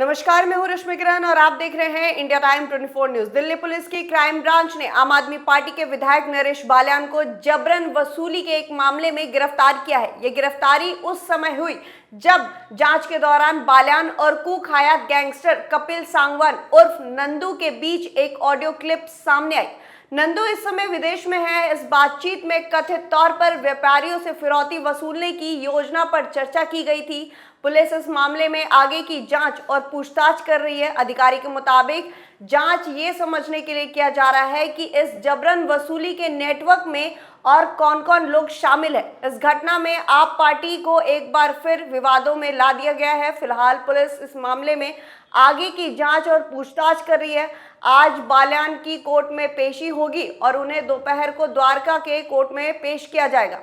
नमस्कार, मैं हूं रश्मि किरण और आप देख रहे हैं India time 24 news. Delhi police की क्राइम ब्रांच ने आम आदमी पार्टी के विधायक नरेश बाल्यान को जबरन वसूली के एक मामले में गिरफ्तार किया है। ये गिरफ्तारी उस समय हुई जब जांच के दौरान बाल्यान और कुखाया गैंगस्टर कपिल सांगवान उर्फ नंदू के बीच एक ऑडियो क्लिप सामने आई। नंदू इस समय विदेश में है। इस बातचीत में कथित तौर पर व्यापारियों से फिरौती वसूलने की योजना पर चर्चा की गई थी। पुलिस इस मामले में आगे की जांच और पूछताछ कर रही है। अधिकारी के मुताबिक जांच ये समझने के लिए किया जा रहा है कि इस जबरन वसूली के नेटवर्क में और कौन कौन लोग शामिल है। इस घटना में आप पार्टी को एक बार फिर विवादों में ला दिया गया है। फिलहाल पुलिस इस मामले में आगे की जांच और पूछताछ कर रही है। आज बाल्यान की कोर्ट में पेशी होगी और उन्हें दोपहर को द्वारका के कोर्ट में पेश किया जाएगा।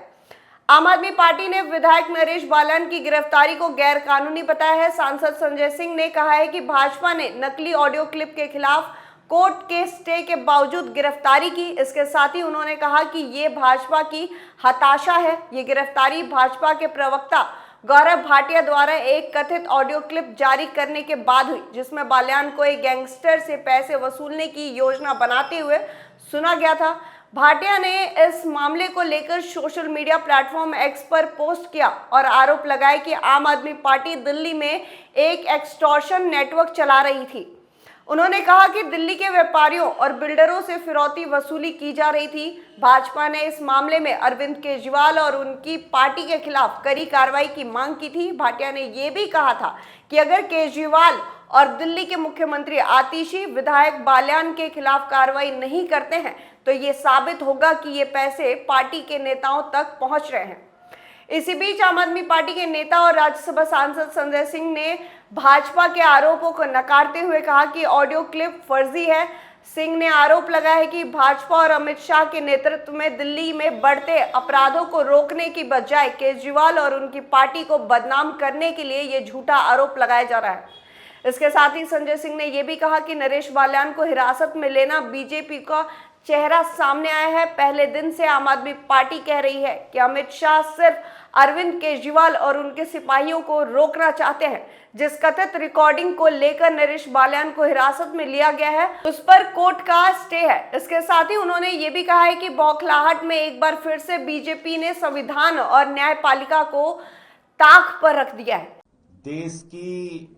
आम आदमी पार्टी ने विधायक नरेश बाल्यान की गिरफ्तारी को गैर कानूनी बताया है। सांसद संजय सिंह ने कहा है कि भाजपा ने नकली ऑडियो क्लिप के खिलाफ कोर्ट के स्टे के बावजूद गिरफ्तारी की। इसके साथ ही उन्होंने कहा कि ये भाजपा की हताशा है। ये गिरफ्तारी भाजपा के प्रवक्ता गौरव भाटिया द्वारा एक कथित ऑडियो क्लिप जारी करने के बाद हुई, जिसमें बाल्यान को एक गैंगस्टर से पैसे वसूलने की योजना बनाते हुए सुना गया था। भाटिया ने इस मामले को लेकर सोशल मीडिया प्लेटफॉर्म एक्स पर पोस्ट किया और आरोप लगाया कि आम आदमी पार्टी दिल्ली में एक एक्सटॉर्शन नेटवर्क चला रही थी। उन्होंने कहा कि दिल्ली के व्यापारियों और बिल्डरों से फिरौती वसूली की जा रही थी। भाजपा ने इस मामले में अरविंद केजरीवाल और उनकी पार्टी के खिलाफ कड़ी कार्रवाई की मांग की थी। भाटिया ने यह भी कहा था कि अगर केजरीवाल और दिल्ली के मुख्यमंत्री आतिशी विधायक बाल्यान के खिलाफ कार्रवाई नहीं करते हैं तो ये साबित होगा कि ये पैसे पार्टी के नेताओं तक पहुंच रहे हैं। इसी बीच आम आदमी पार्टी के नेता और राज्यसभा सांसद संजय सिंह ने भाजपा के आरोपों को नकारते हुए कहा कि ऑडियो क्लिप फर्जी है। सिंह ने आरोप लगाया है कि भाजपा और अमित शाह के नेतृत्व में दिल्ली में बढ़ते अपराधों को रोकने की बजाय केजरीवाल और उनकी पार्टी को बदनाम करने के लिए ये झूठा आरोप लगाया जा रहा है। इसके साथ ही संजय सिंह ने यह भी कहा कि नरेश बाल्यान को हिरासत में लेना बीजेपी का चेहरा सामने आया है। पहले दिन से आम आदमी पार्टी कह रही है कि अमित शाह सिर्फ अरविंद केजरीवाल और उनके सिपाहियों को रोकना चाहते हैं। जिस कथित रिकॉर्डिंग को लेकर नरेश बाल्यान को हिरासत में लिया गया है उस पर कोर्ट का स्टे है। इसके साथ ही उन्होंने ये भी कहा है कि बौखलाहट में एक बार फिर से बीजेपी ने संविधान और न्यायपालिका को ताक पर रख दिया है। देश की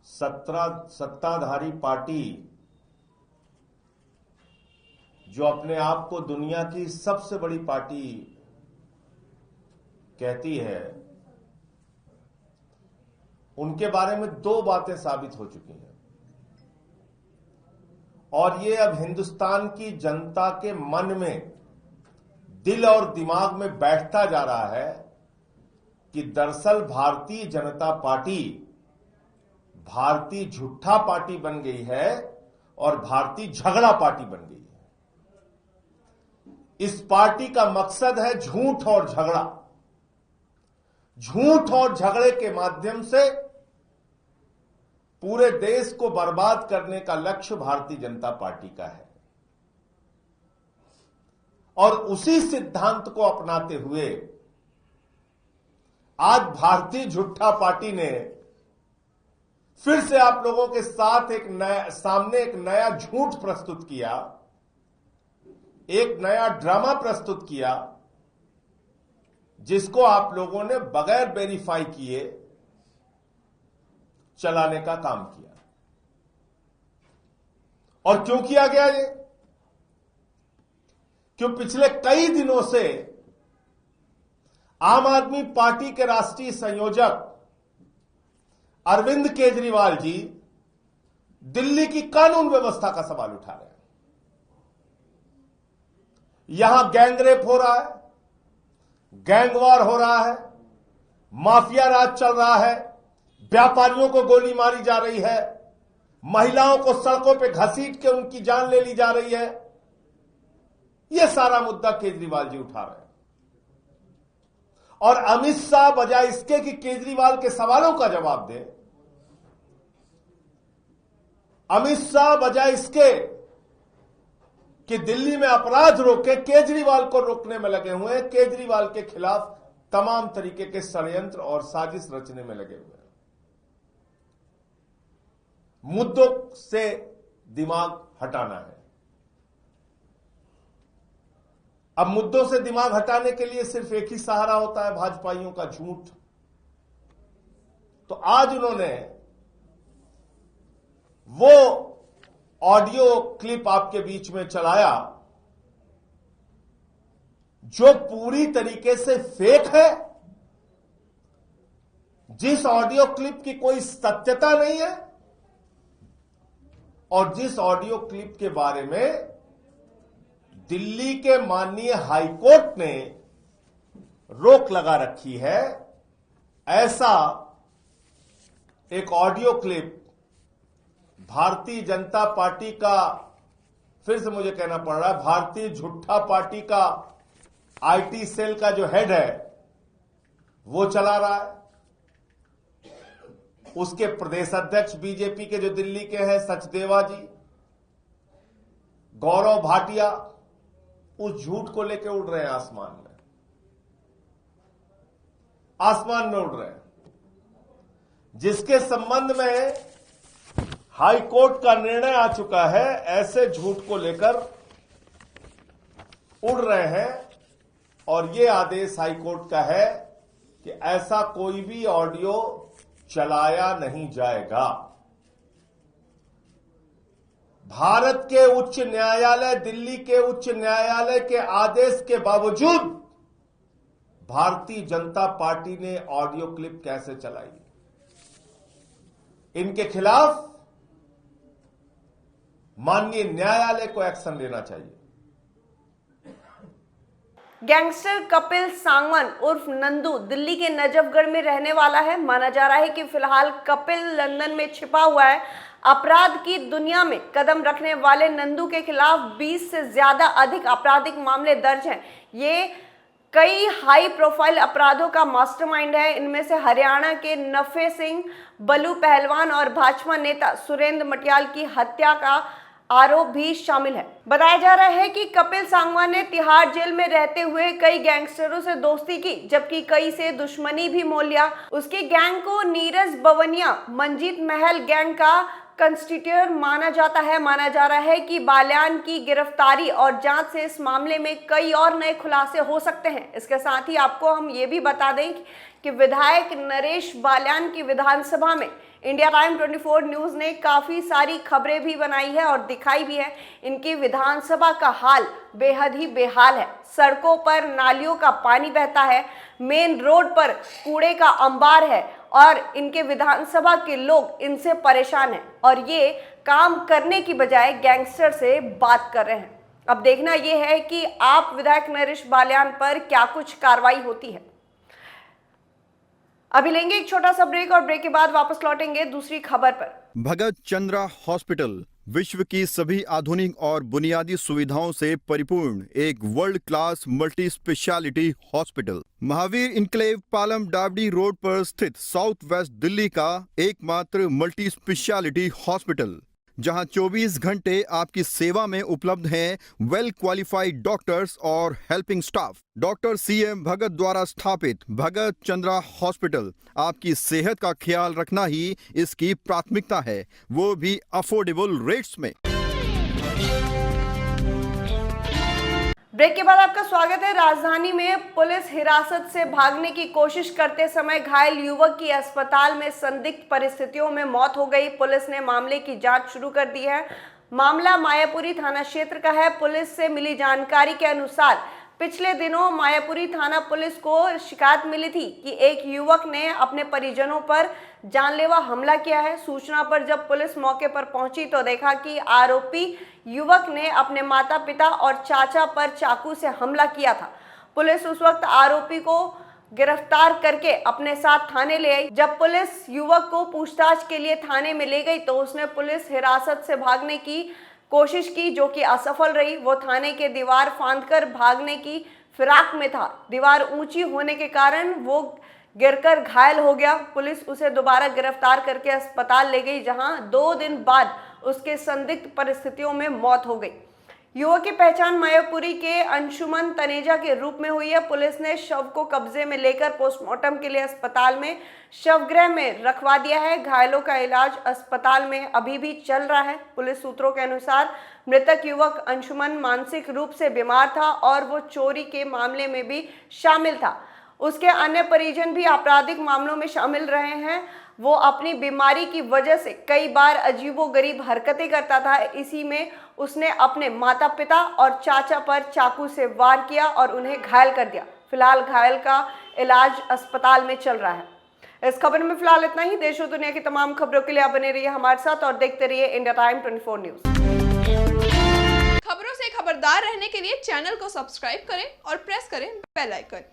सत्ताधारी पार्टी जो अपने आप को दुनिया की सबसे बड़ी पार्टी कहती है, उनके बारे में दो बातें साबित हो चुकी हैं और ये अब हिंदुस्तान की जनता के मन में, दिल और दिमाग में बैठता जा रहा है कि दरअसल भारतीय जनता पार्टी भारतीय झूठा पार्टी बन गई है और भारतीय झगड़ा पार्टी बन गई है। इस पार्टी का मकसद है झूठ और झगड़ा। झूठ और झगड़े के माध्यम से पूरे देश को बर्बाद करने का लक्ष्य भारतीय जनता पार्टी का है और उसी सिद्धांत को अपनाते हुए आज भारतीय झूठा पार्टी ने फिर से आप लोगों के साथ सामने एक नया झूठ प्रस्तुत किया, एक नया ड्रामा प्रस्तुत किया, जिसको आप लोगों ने बगैर वेरीफाई किए चलाने का काम किया। और क्यों किया गया ये? क्यों पिछले कई दिनों से आम आदमी पार्टी के राष्ट्रीय संयोजक अरविंद केजरीवाल जी दिल्ली की कानून व्यवस्था का सवाल उठा रहे हैं। यहां गैंगरेप हो रहा है, गैंगवार हो रहा है, माफिया राज चल रहा है, व्यापारियों को गोली मारी जा रही है, महिलाओं को सड़कों पे घसीट के उनकी जान ले ली जा रही है। यह सारा मुद्दा केजरीवाल जी उठा रहे हैं और अमित शाह बजाय इसके कि केजरीवाल के सवालों का जवाब दे, अमित शाह बजाय इसके कि दिल्ली में अपराध रोके, केजरीवाल को रोकने में लगे हुए हैं। केजरीवाल के खिलाफ तमाम तरीके के षड्यंत्र और साजिश रचने में लगे हुए हैं। मुद्दों से दिमाग हटाना है। अब मुद्दों से दिमाग हटाने के लिए सिर्फ एक ही सहारा होता है, भाजपाइयों का झूठ। तो आज उन्होंने वो ऑडियो क्लिप आपके बीच में चलाया जो पूरी तरीके से फेक है, जिस ऑडियो क्लिप की कोई सत्यता नहीं है और जिस ऑडियो क्लिप के बारे में दिल्ली के माननीय हाईकोर्ट ने रोक लगा रखी है। ऐसा एक audio clip Bharatiya Janata party का, फिर से मुझे कहना पड़ रहा है, भारतीय झूठा पार्टी का आईटी सेल का जो हेड है वो चला रहा है। उसके प्रदेश अध्यक्ष बीजेपी के जो दिल्ली के हैं सचदेवा जी, गौरव भाटिया, उस झूठ को लेकर उड़ रहे हैं आसमान में, आसमान में उड़ रहे हैं, जिसके संबंध में हाई कोर्ट का निर्णय आ चुका है। ऐसे झूठ को लेकर उड़ रहे हैं और यह आदेश हाई कोर्ट का है कि ऐसा कोई भी ऑडियो चलाया नहीं जाएगा। भारत के उच्च न्यायालय, दिल्ली के उच्च न्यायालय के आदेश के बावजूद भारतीय जनता पार्टी ने ऑडियो क्लिप कैसे चलाई? इनके खिलाफ माननीय न्यायालय को एक्शन लेना चाहिए। गैंगस्टर कपिल सांगवान उर्फ नंदू दिल्ली के नजफगढ़ में रहने वाला है। माना जा रहा है कि फिलहाल कपिल लंदन में छिपा हुआ है। अपराध की दुनिया में कदम रखने वाले नंदू के खिलाफ 20 से ज्यादा अधिक आपराधिक मामले दर्ज हैं। ये कई हाई प्रोफाइल अपराधों का मास्टरमाइंड है। इनमें से हरियाणा के नफे सिंह, बलू पहलवान और भाजपा नेता सुरेंद्र मटियाल की हत्या का आरोप भी शामिल है। बताया जा रहा है कि कपिल सांगवान ने तिहाड़ जेल में रहते हुए कई गैंगस्टरों से दोस्ती की, जबकि कई से दुश्मनी भी मोल लिया। उसकी गैंग को नीरज बवनिया मंजीत महल गैंग का कंस्टिट्यूटर माना जाता है। माना जा रहा है कि बाल्यान की गिरफ्तारी और जांच से इस मामले में कई और नए खुलासे हो सकते हैं। इसके साथ ही आपको हम ये भी बता दें कि विधायक नरेश बाल्यान की विधानसभा में इंडिया टाइम 24 न्यूज ने काफी सारी खबरें भी बनाई है और दिखाई भी है। इनकी विधानसभा का हाल बेहद ही बेहाल है। सड़कों पर नालियों का पानी बहता है, मेन रोड पर कूड़े का अंबार है और इनके विधानसभा के लोग इनसे परेशान हैं और ये काम करने की बजाय गैंगस्टर से बात कर रहे हैं। अब देखना यह है कि आप विधायक नरेश बाल्यान पर क्या कुछ कार्रवाई होती है। अभी लेंगे एक छोटा सा ब्रेक और ब्रेक के बाद वापस लौटेंगे दूसरी खबर पर। भगत चंद्रा हॉस्पिटल विश्व की सभी आधुनिक और बुनियादी सुविधाओं से परिपूर्ण एक world class multi speciality hospital, Mahavir enclave Palam डावडी रोड पर स्थित साउथ वेस्ट दिल्ली का एकमात्र मल्टी स्पेशलिटी हॉस्पिटल, जहां 24 घंटे आपकी सेवा में उपलब्ध हैं वेल क्वालिफाइड डॉक्टर्स और हेल्पिंग स्टाफ। डॉक्टर CM भगत द्वारा स्थापित भगत चंद्रा हॉस्पिटल आपकी सेहत का ख्याल रखना ही इसकी प्राथमिकता है, वो भी अफोर्डेबल रेट्स में। ब्रेक के बाद आपका स्वागत है। राजधानी में पुलिस हिरासत से भागने की कोशिश करते समय घायल युवक की अस्पताल में संदिग्ध परिस्थितियों में मौत हो गई। पुलिस ने मामले की जांच शुरू कर दी है। मामला मायापुरी थाना क्षेत्र का है। पुलिस से मिली जानकारी के अनुसार पिछले दिनों मायापुरी थाना पुलिस को शिकायत मिली थी कि एक युवक ने अपने परिजनों पर जानलेवा हमला किया है। सूचना पर जब पुलिस मौके पर पहुंची तो देखा कि आरोपी युवक ने अपने माता पिता और चाचा पर चाकू से हमला किया था। पुलिस उस वक्त आरोपी को गिरफ्तार करके अपने साथ थाने ले आई। जब पुलिस युवक को पूछताछ के लिए थाने में ले गई तो उसने पुलिस हिरासत से भागने की कोशिश की, जो कि असफल रही। वो थाने के दीवार फांदकर भागने की फिराक में था। दीवार ऊंची होने के कारण वो गिरकर घायल हो गया। पुलिस उसे दोबारा गिरफ्तार करके अस्पताल ले गई, जहां 2 दिन बाद उसके संदिग्ध परिस्थितियों में मौत हो गई। युवक की पहचान मायापुरी के अंशुमन तनेजा के रूप में हुई है। पुलिस ने शव को कब्जे में लेकर पोस्टमार्टम के लिए अस्पताल में शवगृह में रखवा दिया है। घायलों का इलाज अस्पताल में अभी भी चल रहा है। पुलिस सूत्रों के अनुसार मृतक युवक अंशुमन मानसिक रूप से बीमार था और वो चोरी के मामले में भी शामिल था। उसके अन्य परिजन भी आपराधिक मामलों में शामिल रहे हैं। वो अपनी बीमारी की वजह से कई बार अजीबोगरीब हरकतें करता था। इसी में उसने अपने माता पिता और चाचा पर चाकू से वार किया और उन्हें घायल कर दिया। फिलहाल घायल का इलाज अस्पताल में चल रहा है। इस खबर में फिलहाल इतना ही। देश और दुनिया की तमाम खबरों के लिए आप बने रहिए हमारे साथ और देखते रहिए इंडिया टाइम 24 न्यूज। खबरों से खबरदार रहने के लिए चैनल को सब्सक्राइब करें और प्रेस करें बेल आइकन।